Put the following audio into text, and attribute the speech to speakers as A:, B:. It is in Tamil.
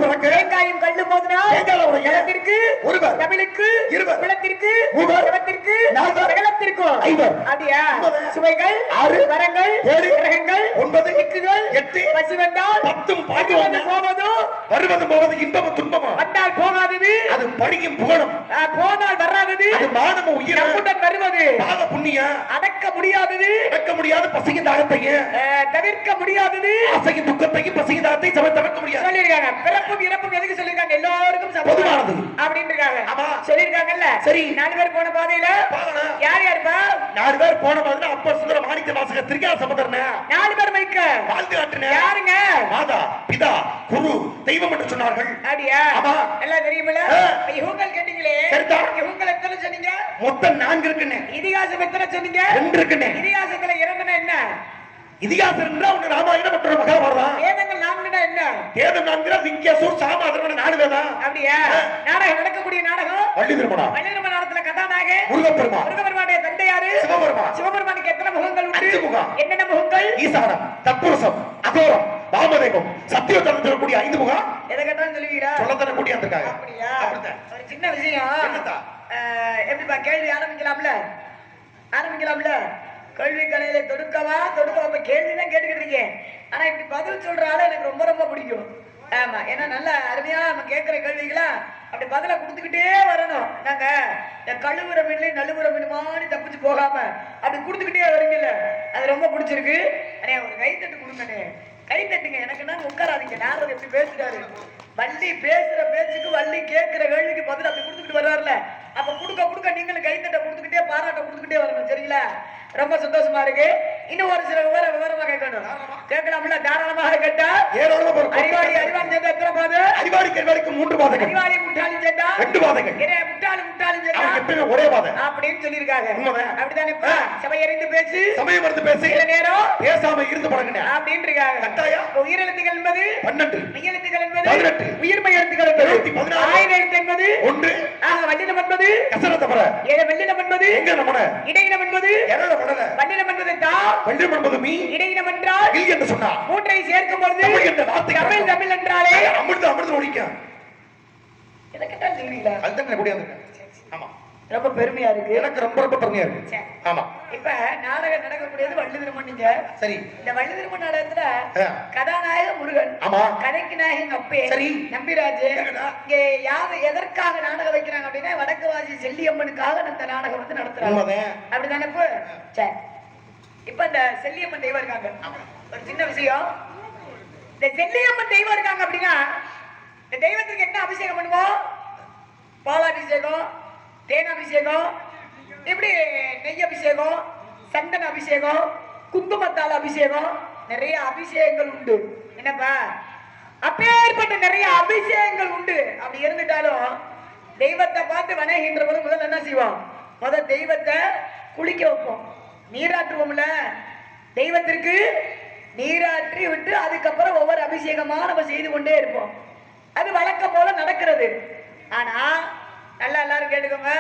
A: பிறக்க
B: தேங்காயும் கல்லு மோதினா இடத்திற்கு
A: ஒருவர்
B: தமிழுக்கு
A: இருவர்
B: பிளத்திற்கு
A: மூவர்
B: இடத்திற்கு
A: நால்வர்
B: சகலத்திற்கும்
A: ஐவர்
B: அப்படியா சுவைகள்
A: ஆறு
B: வரங்கள்
A: ஏழு
B: கிரகங்கள்
A: ஒன்பது
B: திக்குகள்
A: எட்டு
B: பசி வந்தால்
A: பத்தும்
B: வருவது போவதோ
A: வருவது போவது இன்பமும் துன்பமா
B: வந்தால் போகாதது
A: அது பழியும் புகழும்
B: போனால் வராதது
A: அது மானமும் உயிர்
B: நம்முடன் வருவது
A: பாவ புண்ணியம்
B: அடக்க முடியாதது
A: அடக்க முடியாத பசியின் தாகத்தையும்
B: தவிர்க்க முடியாதது
A: ஆசையின் துக்கத்தையும் பசியின் தாகத்தையும் தவிர்க்க முடியாது
B: சொல்லிருக்காங்க பிறப்பும் இறப்பும் எதுக்கு சொல்லிருக்காங்க எல்லாருக்கும்
A: பொதுவானது
B: அப்படின்னு இருக்காங்க
A: ஆமா
B: சொல்லிருக்காங்கல்ல
A: சரி
B: 4 பேர் போன பாதையில யார் யாருப்பா
A: 4 பேர் போன பாதையில அப்ப சுந்தர மாணிக்க வாசக திரிகா சமுதரன
B: 4 பேர் மைக்க
A: வாழ்ந்து காட்டின
B: யாருங்க
A: மாதா பிதா குரு தெய்வம் என்று சொன்னார்கள்
B: அப்படியா
A: ஆமா
B: எல்லாம் தெரியுமில்ல யுகங்கள் கேட்டீங்களே யுகங்கள் எத்தனை சொன்னீங்க
A: மொத்தம் 4 இருக்குன்னு
B: இதிகாசம் எத்தனை சொன்னீங்க
A: 2 இருக்குன்னு
B: இதிகாசத்துல 2னா என்ன
A: இதிகாசம் என்றா ஒன்று ராமாயணம் மற்றொரு மகாபாரதம்
B: வேதங்கள் 4னா என்ன
A: வேதம் 4 விஞ்ஞாசூர் சாமாதர்மன 4 வேதம்
B: அப்படியா நாடகம் நடக்கக்கூடிய நாடகம்
A: வள்ளி திருமணம்
B: நாடகத்துல கதாநாயகன்
A: முருகப்பெருமானுடைய
B: தந்தை யாரு சிவபெருமானுக்கு எத்தனை முகங்கள் உண்டு
A: 5 முகம்
B: என்னென்ன முகங்கள்
A: ஈசானம் தத்புருஷம் அகோரம் வாமதேவம் சத்தியோத்தரம் சொல்லக்கூடிய 5 முகம்
B: எதை கேட்டாலும் சொல்லுவீரா
A: சொல்லத்தன கூடி வந்திருக்காங்க
B: அப்படியா ஒரு சின்ன விஷயம் எப்படிப்பா கேள்வி ஆரம்பிக்கலாம்ல கேள்வி கலையில தொடுக்க கேள்விதான் கேட்டுக்கிட்டு இருக்கேன் ஆனா இப்படி பதில் சொல்ற ஆள எனக்கு ரொம்ப ரொம்ப பிடிக்கும் ஆமா ஏன்னா நல்ல அருமையா நம்ம கேட்கிற கேள்விகளா அப்படி பதில கொடுத்துக்கிட்டே வரணும் நாங்க கழுவுற மீன்ல நழுவுற மீன் மாதிரி தப்பிச்சு போகாம அப்படி கொடுத்துக்கிட்டே வருங்கல்ல அது ரொம்ப பிடிச்சிருக்கு அண்ணே ஒரு கைத்தட்டு கொடுங்கண்ணே கைத்தட்டுங்க எனக்கு என்ன உட்காராதீங்க நாரதர் எப்படி பேசுறாரு வள்ளி பேசுற பேச்சுக்கு வள்ளி கேட்கிற கேள்விக்கு பதில் அப்படி கொடுத்துக்கிட்டு வர்றாருல அப்ப கொடுக்க நீங்களும் கைத்தட்ட கொடுத்துக்கிட்டே பாராட்ட கொடுத்துக்கிட்டே வரணும் சரிங்களா ரொம்ப சந்தோஷமா இருக்கு இன்னும் ஒரு சில விவரமா கேட்கலாம்ல தாராளமாக கேட்டா அறிவாளி சேர்ந்தா எத்தனை பாதை அறிவாளிக்கு 3 பாதைகள் அறிவாளி முட்டாளி சேர்ந்தா 2 பாதைகள் முட்டாளி சேர்ந்தா ஒரே பாதை அப்படின்னு சொல்லிருக்காங்க அப்படிதானே சபை அறிந்து பேசு சில நேரம் பேசாம இருந்து பழகுங்க அப்படின்னு இருக்காங்க கட்டாயம் உயிரெழுத்துகள் என்பது 12 மெய்யெழுத்துகள் என்பது 18 உயிர்மை எழுத்துக்கள் என்பது 16 ஆயிர எழுத்து என்பது 1 வல்லினம் என்பது கசரத்தபர வெள்ளினம் என்பது எங்க நம்மன இடையினம் என்பது வல்லினம் என்பது தா வல்லினம் என்பது மீ இடையினம் என்றால் இல் என்று சொன்னா மூன்றை சேர்க்கும் பொழுது தமிழ் என்றாலே அமிர்தம் ஒழிக்க எதை கேட்டாலும் சொல்றீங்களா அதுதான் கூடிய ஆமா ரொம்ப பெருமையா இருக்கு எனக்கு ரொம்ப பெருமையா இருக்கு ஆமா இப்ப நாடகம் நடக்கக்கூடியது வள்ளி திருமணம் சரி இந்த வள்ளி திருமண நாடகத்துல கதாநாயகன் முருகன் ஆமா கதைக்கு நாயகன் அப்பே சரி நம்பிராஜ் இங்க யாரு எதற்காக நாடகம் வைக்கிறாங்க அப்படின்னா வடக்குவாசி செல்லியம்மனுக்காக இந்த நாடகம் வந்து நடத்துறாங்க அப்படிதானே சரி இப்ப இந்த செல்லியம்மன் தெய்வம் இருக்காங்க ஒரு சின்ன விஷயம் இந்த செல்லியம்மன் தெய்வம் இருக்காங்க அப்படின்னா இந்த தெய்வத்துக்கு என்ன அபிஷேகம் பண்ணுவோம் பாலாபிஷேகம் தேனாபிஷேகம் இப்படி நெய் அபிஷேகம் சந்தன அபிஷேகம் குங்குமத்தால் அபிஷேகம் நிறைய அபிஷேகங்கள் உண்டு என்னப்பா அப்பேற்பட்ட நிறைய அபிஷேகங்கள் உண்டு அப்படி இருந்துட்டாலும் தெய்வத்தை பார்த்து வணங்குகின்ற போது முதல்ல என்ன செய்வோம் முதல் தெய்வத்தை குளிக்க வைப்போம் நீராற்றுவோம்ல தெய்வத்திற்கு நீராற்றி விட்டு அதுக்கப்புறம் ஒவ்வொரு அபிஷேகமா நம்ம செய்து கொண்டே இருப்போம் அது வழக்கம் போல நடக்கிறது ஆனா நல்லா எல்லாரும் கேட்டுக்கோங்க